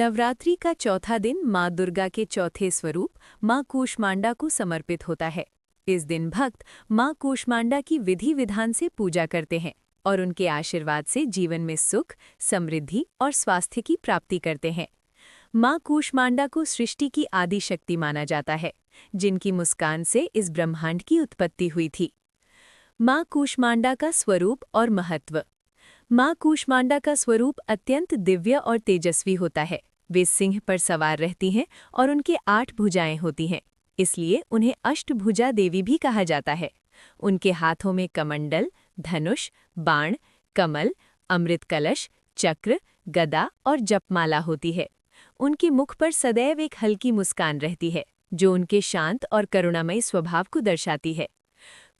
नवरात्रि का चौथा दिन माँ दुर्गा के चौथे स्वरूप माँ कूष्मांडा को समर्पित होता है। इस दिन भक्त माँ कूष्मांडा की विधि विधान से पूजा करते हैं और उनके आशीर्वाद से जीवन में सुख, समृद्धि और स्वास्थ्य की प्राप्ति करते हैं। माँ कूष्मांडा को सृष्टि की आदि शक्ति माना जाता है, जिनकी मुस्कान से इस ब्रह्मांड की उत्पत्ति हुई थी। माँ कूष्मांडा का स्वरूप और महत्व। माँ कूष्मांडा का स्वरूप अत्यंत दिव्य और तेजस्वी होता है। वे सिंह पर सवार रहती हैं और उनके 8 भुजाएं होती हैं, इसलिए उन्हें अष्टभुजा देवी भी कहा जाता है। उनके हाथों में कमंडल, धनुष, बाण, कमल, अमृत कलश, चक्र, गदा और जपमाला होती है। उनके मुख पर सदैव एक हल्की मुस्कान रहती है, जो उनके शांत और करुणामयी स्वभाव को दर्शाती है।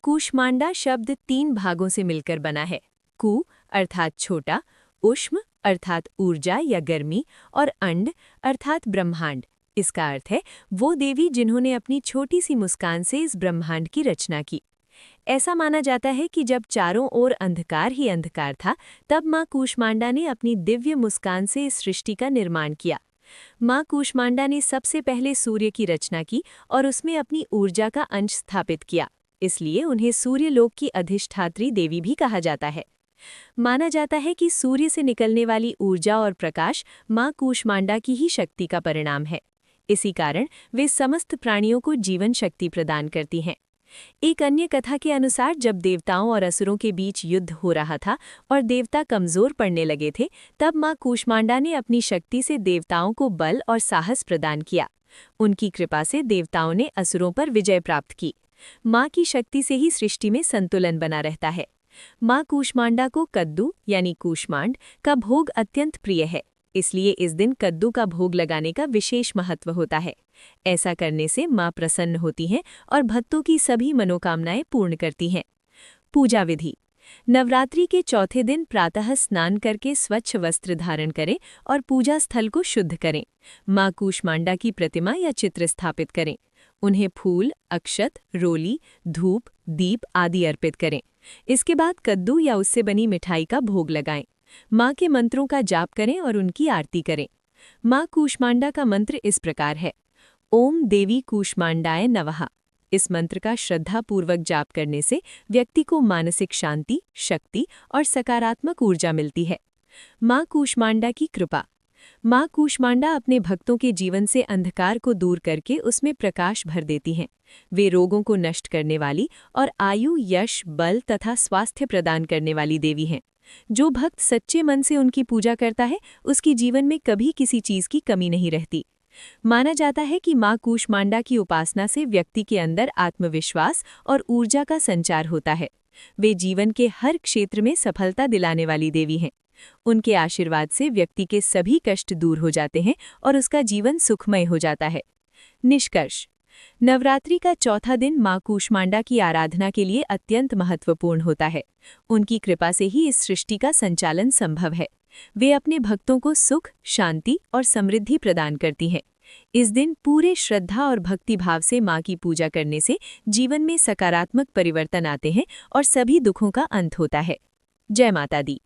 कूष्मांडा शब्द 3 भागों से मिलकर बना है। कू अर्थात छोटा, उष्म अर्थात ऊर्जा या गर्मी और अंड अर्थात ब्रह्मांड। इसका अर्थ है वो देवी जिन्होंने अपनी छोटी सी मुस्कान से इस ब्रह्मांड की रचना की। ऐसा माना जाता है कि जब चारों ओर अंधकार ही अंधकार था, तब माँ कूष्मांडा ने अपनी दिव्य मुस्कान से इस सृष्टि का निर्माण किया। माँ कूष्मांडा ने सबसे पहले सूर्य की रचना की और उसमें अपनी ऊर्जा का अंश स्थापित किया, इसलिए उन्हें सूर्यलोक की अधिष्ठात्री देवी भी कहा जाता है। माना जाता है कि सूर्य से निकलने वाली ऊर्जा और प्रकाश माँ कूष्मांडा की ही शक्ति का परिणाम है। इसी कारण वे समस्त प्राणियों को जीवन शक्ति प्रदान करती हैं। एक अन्य कथा के अनुसार जब देवताओं और असुरों के बीच युद्ध हो रहा था और देवता कमजोर पड़ने लगे थे, तब माँ कूष्मांडा ने अपनी शक्ति से देवताओं को बल और साहस प्रदान किया। उनकी कृपा से देवताओं ने असुरों पर विजय प्राप्त की। माँ की शक्ति से ही सृष्टि में संतुलन बना रहता है। माँ कूष्मांडा को कद्दू यानी कूष्मांड का भोग अत्यंत प्रिय है, इसलिए इस दिन कद्दू का भोग लगाने का विशेष महत्व होता है। ऐसा करने से माँ प्रसन्न होती हैं और भक्तों की सभी मनोकामनाएं पूर्ण करती हैं। पूजा विधि। नवरात्रि के चौथे दिन प्रातः स्नान करके स्वच्छ वस्त्र धारण करें और पूजा स्थल को शुद्ध करें। माँ कूष्मांडा की प्रतिमा या चित्र स्थापित करें। उन्हें फूल, अक्षत, रोली, धूप, दीप आदि अर्पित करें। इसके बाद कद्दू या उससे बनी मिठाई का भोग लगाएं। माँ के मंत्रों का जाप करें और उनकी आरती करें। माँ कूष्मांडा का मंत्र इस प्रकार है: ओम देवी कूष्मांडाय नमः। इस मंत्र का श्रद्धापूर्वक जाप करने से व्यक्ति को मानसिक शांति, शक्ति और सकारात्मक ऊर्जा मिलती है। माँ कूष्मांडा की कृपा। माँ कूष्मांडा अपने भक्तों के जीवन से अंधकार को दूर करके उसमें प्रकाश भर देती हैं। वे रोगों को नष्ट करने वाली और आयु, यश, बल तथा स्वास्थ्य प्रदान करने वाली देवी हैं। जो भक्त सच्चे मन से उनकी पूजा करता है, उसकी जीवन में कभी किसी चीज की कमी नहीं रहती। माना जाता है कि माँ कूष्मांडा की उपासना से व्यक्ति के अंदर आत्मविश्वास और ऊर्जा का संचार होता है। वे जीवन के हर क्षेत्र में सफलता दिलाने वाली देवी हैं। उनके आशीर्वाद से व्यक्ति के सभी कष्ट दूर हो जाते हैं और उसका जीवन सुखमय हो जाता है। निष्कर्ष। नवरात्रि का चौथा दिन माँ कूष्मांडा की आराधना के लिए अत्यंत महत्वपूर्ण होता है। उनकी कृपा से ही इस सृष्टि का संचालन संभव है। वे अपने भक्तों को सुख, शांति और समृद्धि प्रदान करती हैं। इस दिन पूरे श्रद्धा और भक्ति भाव से माँ की पूजा करने से जीवन में सकारात्मक परिवर्तन आते हैं और सभी दुखों का अंत होता है। जय माता दी।